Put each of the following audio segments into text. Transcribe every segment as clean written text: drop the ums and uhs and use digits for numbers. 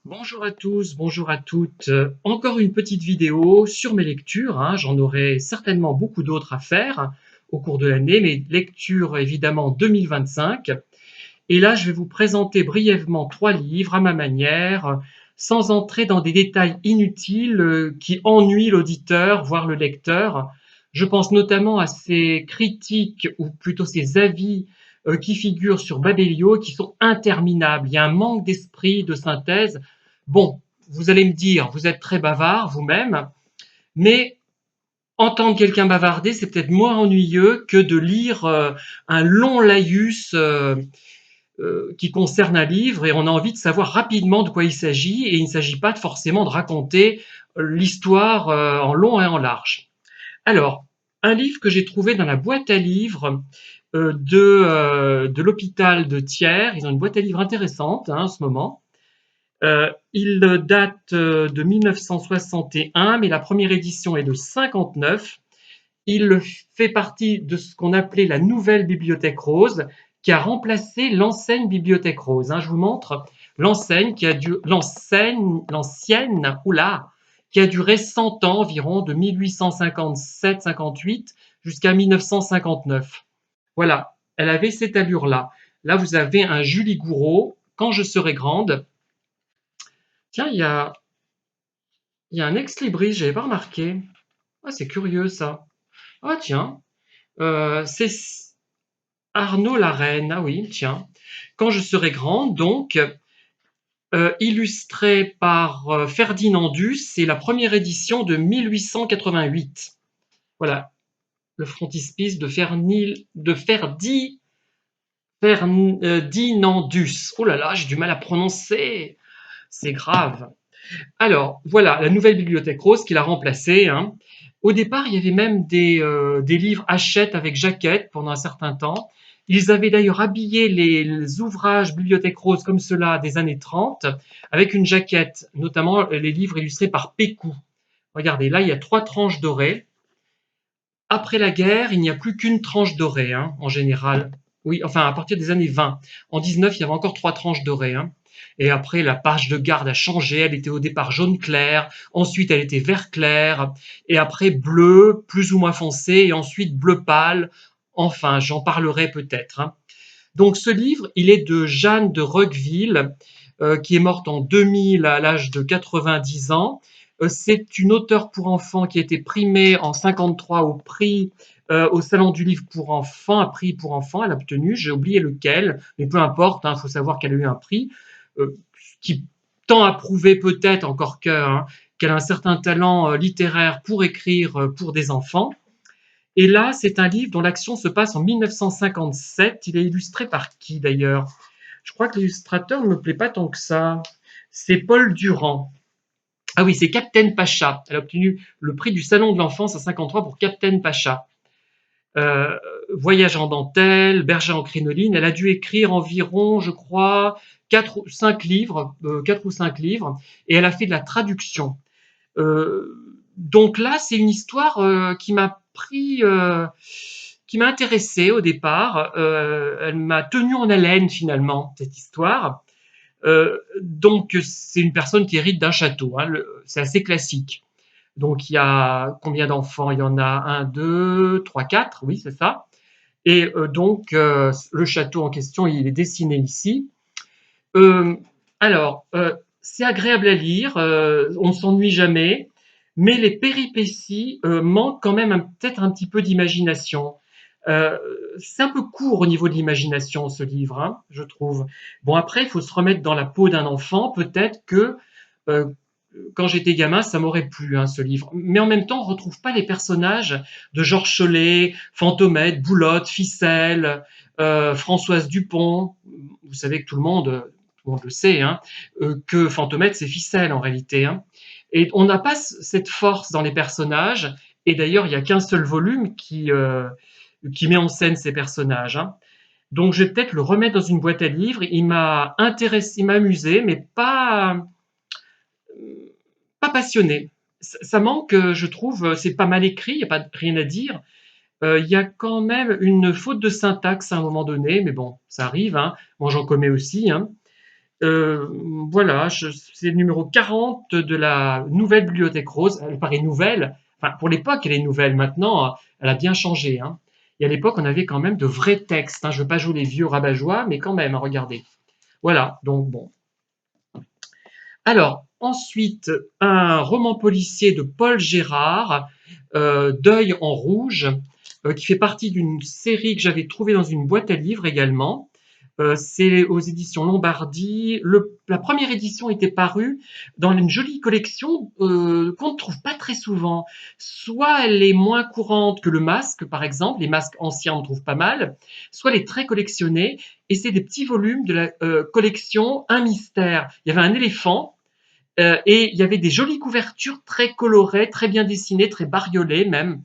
Bonjour à tous, bonjour à toutes. Encore une petite vidéo sur mes lectures, hein. J'en aurai certainement beaucoup d'autres à faire au cours de l'année, mes lectures évidemment 2025. Et là, je vais vous présenter brièvement 3 livres à ma manière, sans entrer dans des détails inutiles qui ennuient l'auditeur, voire le lecteur. Je pense notamment à ces critiques, ou plutôt ces avis qui figurent sur Babelio, qui sont interminables. Il y a un manque d'esprit, de synthèse. Bon, vous allez me dire, vous êtes très bavard vous-même, mais entendre quelqu'un bavarder, c'est peut-être moins ennuyeux que de lire un long laïus qui concerne un livre et on a envie de savoir rapidement de quoi il s'agit et il ne s'agit pas forcément de raconter l'histoire en long et en large. Alors, un livre que j'ai trouvé dans la boîte à livres de l'hôpital de Thiers. Ils ont une boîte à livres intéressante en ce moment. Il date de 1961, mais la première édition est de 59. Il fait partie de ce qu'on appelait la nouvelle Bibliothèque Rose, qui a remplacé l'ancienne Bibliothèque Rose. Je vous montre l'enseigne l'ancienne, oula, qui a duré 100 ans environ, de 1857-58 jusqu'à 1959. Voilà, elle avait cette allure-là. Là, vous avez un Julie Gouraud, Quand je serai grande. Tiens, il y a un ex-libris, je n'avais pas remarqué. Ah, c'est curieux ça. Ah, tiens, c'est Arnaud Larraine. Ah oui, tiens. Quand je serai grande, donc, illustré par Ferdinand Duss, c'est la première édition de 1888. Voilà, le frontispice de Ferdinand Duss. Oh là là, j'ai du mal à prononcer. C'est grave. Alors, voilà, la nouvelle Bibliothèque Rose qui l'a remplacée. Au départ, il y avait même des livres Hachette avec jaquette pendant un certain temps. Ils avaient d'ailleurs habillé les ouvrages Bibliothèque Rose comme cela des années 30 avec une jaquette, notamment les livres illustrés par Pécou. Regardez, là, il y a 3 tranches dorées. Après la guerre, il n'y a plus qu'une tranche dorée, en général. Oui, enfin, à partir des années 20. En 19, il y avait encore 3 tranches dorées. Et après, la page de garde a changé. Elle était au départ jaune clair. Ensuite, elle était vert clair. Et après, bleu, plus ou moins foncé. Et ensuite, bleu pâle. Enfin, j'en parlerai peut-être. Donc, ce livre, il est de Jeanne de Roqueville, qui est morte en 2000 à l'âge de 90 ans. C'est une auteure pour enfants qui a été primée en 53 au Salon du Livre pour enfants, un prix pour enfants. Elle a obtenu, j'ai oublié lequel, mais peu importe, il faut savoir qu'elle a eu un prix qui tend à prouver peut-être encore qu'elle a un certain talent littéraire pour écrire pour des enfants. Et là, c'est un livre dont l'action se passe en 1957. Il est illustré par qui d'ailleurs? Je crois que l'illustrateur ne me plaît pas tant que ça. C'est Paul Durand. Ah oui, c'est Captain Pacha. Elle a obtenu le prix du Salon de l'Enfance à 53 pour Captain Pacha. Euh, Voyage en dentelle, Berger en crinoline. Elle a dû écrire environ, je crois, 4 ou 5 livres, 4 ou 5 livres, et elle a fait de la traduction. Donc là, c'est une histoire qui m'a intéressé au départ. Elle m'a tenu en haleine finalement, cette histoire. Donc c'est une personne qui hérite d'un château. C'est assez classique. Donc il y a combien d'enfants? Il y en a un, deux, trois, quatre. Oui, c'est ça. Et donc le château en question, il est dessiné ici. Euh, c'est agréable à lire, on ne s'ennuie jamais, mais les péripéties manquent quand même peut-être un petit peu d'imagination. Euh, c'est un peu court au niveau de l'imagination, ce livre, je trouve. Bon, après, il faut se remettre dans la peau d'un enfant. Peut-être que euh, quand j'étais gamin, ça m'aurait plu, ce livre. Mais en même temps, on ne retrouve pas les personnages de Georges Chollet, Fantomette, Boulotte, Ficelle, Françoise Dupont. Vous savez que tout le monde le sait, que Fantomette, c'est Ficelle en réalité. Et on n'a pas cette force dans les personnages. Et d'ailleurs, il n'y a qu'un seul volume qui met en scène ces personnages. Donc, je vais peut-être le remettre dans une boîte à livres. Il m'a intéressé, il m'a amusé, mais pas passionné. Ça manque, je trouve, c'est pas mal écrit, il n'y a pas rien à dire. Il y a quand même une faute de syntaxe à un moment donné, mais bon, ça arrive. Moi, j'en commets aussi. Euh, voilà, c'est le numéro 40 de la nouvelle Bibliothèque Rose. Elle paraît nouvelle. Enfin, pour l'époque, elle est nouvelle. Maintenant, elle a bien changé, hein. Et à l'époque, on avait quand même de vrais textes, hein. Je ne veux pas jouer les vieux rabat-joie, mais quand même, hein, regardez. Voilà, donc bon. Alors, ensuite, un roman policier de Paul Gérard, Deuil en rouge, qui fait partie d'une série que j'avais trouvée dans une boîte à livres également. C'est aux éditions Lombardie. La première édition était parue dans une jolie collection qu'on ne trouve pas très souvent. Soit elle est moins courante que le masque, par exemple. Les masques anciens, on trouve pas mal. Soit elle est très collectionnée. Et c'est des petits volumes de la collection Un mystère. Il y avait un éléphant et il y avait des jolies couvertures très colorées, très bien dessinées, très bariolées même,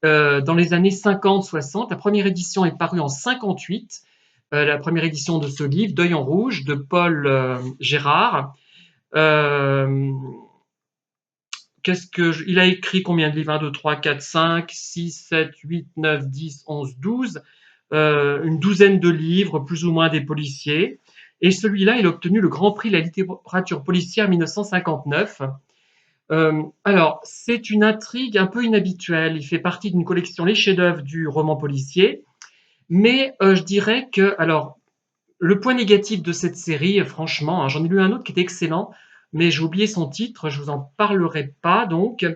dans les années 50-60. La première édition est parue en 58, la première édition de ce livre, Deuil en rouge, de Paul Gérard. Euh, il a écrit combien de livres? 1, 2, 3, 4, 5, 6, 7, 8, 9, 10, 11, 12. Une douzaine de livres, plus ou moins des policiers. Et celui-là, il a obtenu le Grand Prix de la littérature policière en 1959. Alors, c'est une intrigue un peu inhabituelle. Il fait partie d'une collection Les chefs-d'œuvre du roman policier. Mais je dirais que, alors, le point négatif de cette série, franchement, hein, j'en ai lu un autre qui était excellent, mais j'ai oublié son titre, je vous en parlerai pas, donc,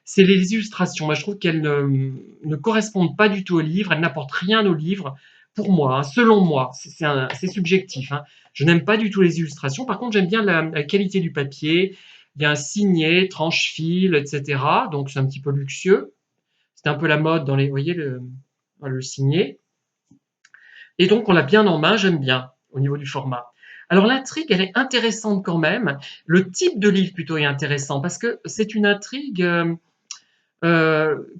c'est les illustrations. Moi, je trouve qu'elles ne correspondent pas du tout au livre, elles n'apportent rien au livre, pour moi, hein, selon moi, c'est subjectif, hein. Je n'aime pas du tout les illustrations, par contre, j'aime bien la qualité du papier, il y a un signet, tranche-fil, etc., donc c'est un petit peu luxueux. C'est un peu la mode dans les, vous voyez, le signet. Et donc, on l'a bien en main, j'aime bien au niveau du format. Alors, l'intrigue, elle est intéressante quand même. Le type de livre plutôt est intéressant parce que c'est une intrigue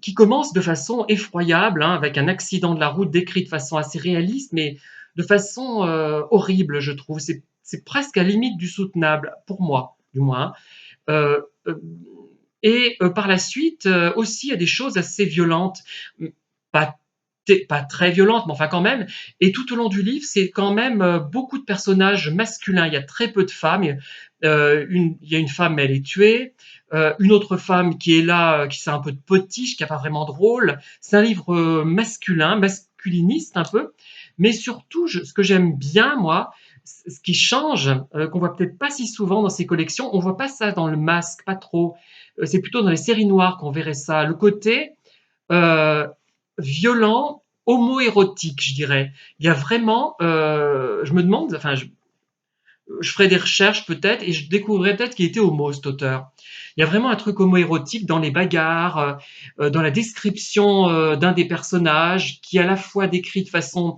qui commence de façon effroyable, hein, avec un accident de la route décrit de façon assez réaliste, mais de façon horrible, je trouve. C'est presque à la limite du soutenable, pour moi, du moins. Euh, euh, et par la suite, aussi, il y a des choses assez violentes, pas, pas très violentes, mais enfin quand même. Et tout au long du livre, c'est quand même beaucoup de personnages masculins. Il y a très peu de femmes. Il y a une femme, elle est tuée. Une autre femme qui est là, qui c'est un peu de potiche, qui n'a pas vraiment de rôle. C'est un livre masculin, masculiniste un peu. Mais surtout, ce que j'aime bien, moi, ce qui change, qu'on voit peut-être pas si souvent dans ces collections, on voit pas ça dans le masque, pas trop. C'est plutôt dans les séries noires qu'on verrait ça. Le côté euh, violent, homo-érotique, je dirais. Il y a vraiment, je me demande, enfin, je ferai des recherches peut-être et je découvrirai peut-être qu'il était homo, cet auteur. Il y a vraiment un truc homo-érotique dans les bagarres, dans la description d'un des personnages qui est à la fois décrit de façon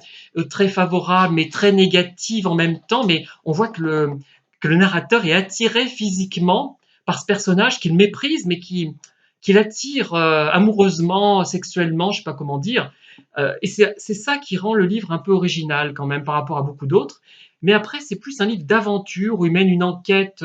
très favorable mais très négative en même temps, mais on voit que le narrateur est attiré physiquement par ce personnage qu'il méprise mais qui l'attire amoureusement, sexuellement, je ne sais pas comment dire. Et c'est ça qui rend le livre un peu original quand même par rapport à beaucoup d'autres. Mais après, c'est plus un livre d'aventure où il mène une enquête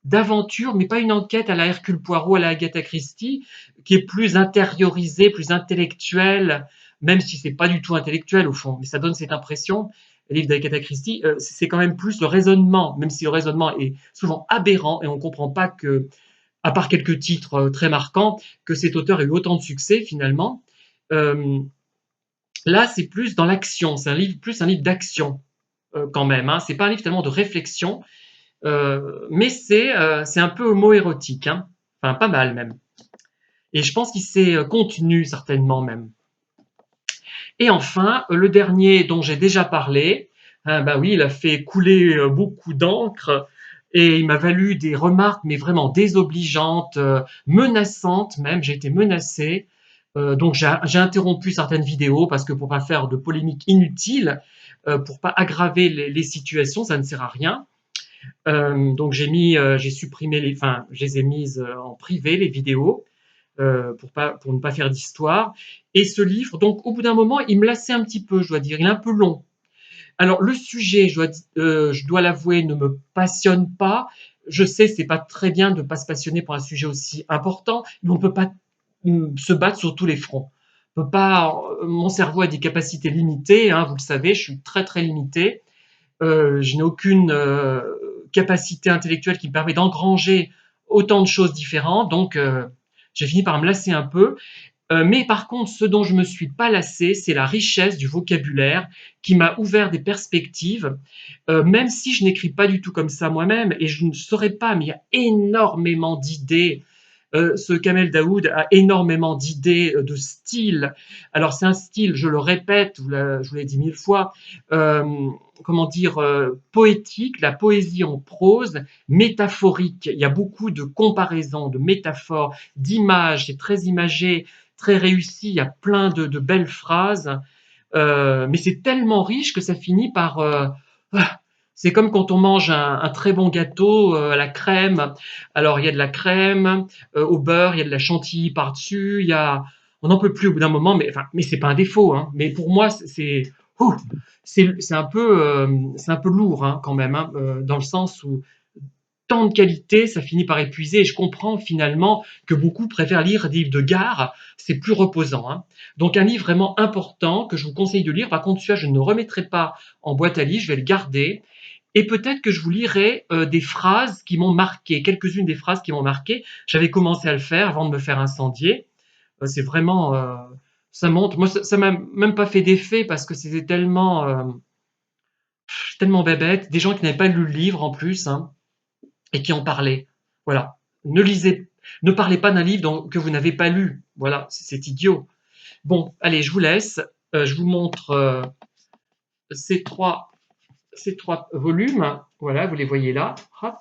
d'aventure, mais pas une enquête à la Hercule Poirot, à la Agatha Christie, qui est plus intériorisée, plus intellectuelle, même si c'est pas du tout intellectuel au fond, mais ça donne cette impression. Le livre d'Agatha Christie, c'est quand même plus le raisonnement, même si le raisonnement est souvent aberrant et on ne comprend pas que, à part quelques titres très marquants, que cet auteur ait eu autant de succès finalement. Euh, Là, c'est plus dans l'action, c'est plus un livre d'action quand même, hein. C'est pas un livre tellement de réflexion, mais c'est un peu homo-érotique, hein. Enfin, pas mal même. Et je pense qu'il s'est contenu certainement même. Et enfin, le dernier dont j'ai déjà parlé, hein, bah oui, il a fait couler beaucoup d'encre et il m'a valu des remarques, mais vraiment désobligeantes, menaçantes même. J'ai été menacé. Donc j'ai interrompu certaines vidéos parce que pour pas faire de polémique inutile, pour pas aggraver les situations, ça ne sert à rien. Donc j'ai supprimé enfin, je les ai mises en privé les vidéos pour ne pas faire d'histoire. Et ce livre, donc au bout d'un moment, il me lassait un petit peu, je dois dire, il est un peu long. Alors le sujet, je dois l'avouer, ne me passionne pas. Je sais, c'est pas très bien de ne pas se passionner pour un sujet aussi important, mais on ne peut pas se battre sur tous les fronts. On peut pas, mon cerveau a des capacités limitées, hein, vous le savez, je suis très très limité. Je n'ai aucune capacité intellectuelle qui me permet d'engranger autant de choses différentes, donc j'ai fini par me lasser un peu. Mais par contre, ce dont je me suis pas lassé, c'est la richesse du vocabulaire qui m'a ouvert des perspectives, même si je n'écris pas du tout comme ça moi-même et je ne saurais pas, mais il y a énormément d'idées. Ce Kamel Daoud a énormément d'idées, de style. Alors c'est un style, je le répète, je vous l'ai dit mille fois, comment dire, poétique, la poésie en prose, métaphorique. Il y a beaucoup de comparaisons, de métaphores, d'images, c'est très imagé, très réussi, il y a plein de belles phrases, mais c'est tellement riche que ça finit par... c'est comme quand on mange un très bon gâteau à la crème. Alors il y a de la crème au beurre, il y a de la chantilly par-dessus, il y a... On n'en peut plus au bout d'un moment, mais, enfin, mais c'est pas un défaut. Hein. Mais pour moi, ouh, c'est un peu lourd hein, quand même, hein, dans le sens où tant de qualité, ça finit par épuiser. Et je comprends finalement que beaucoup préfèrent lire des livres de gare, c'est plus reposant. Hein. Donc un livre vraiment important que je vous conseille de lire. Par contre, celui-là, je ne le remettrai pas en boîte à livres, je vais le garder. Et peut-être que je vous lirai des phrases qui m'ont marqué, quelques-unes des phrases qui m'ont marqué. J'avais commencé à le faire avant de me faire incendier. C'est vraiment, ça monte. Moi, ça m'a même pas fait d'effet parce que c'était tellement bébête. Des gens qui n'avaient pas lu le livre en plus. Hein et qui en parlait. Voilà. Ne parlez pas d'un livre que vous n'avez pas lu. Voilà, c'est idiot. Bon, allez, je vous laisse. Je vous montre ces trois, ces trois volumes. Voilà, vous les voyez là. Hop.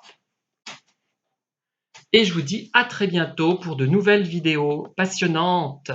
Et je vous dis à très bientôt pour de nouvelles vidéos passionnantes.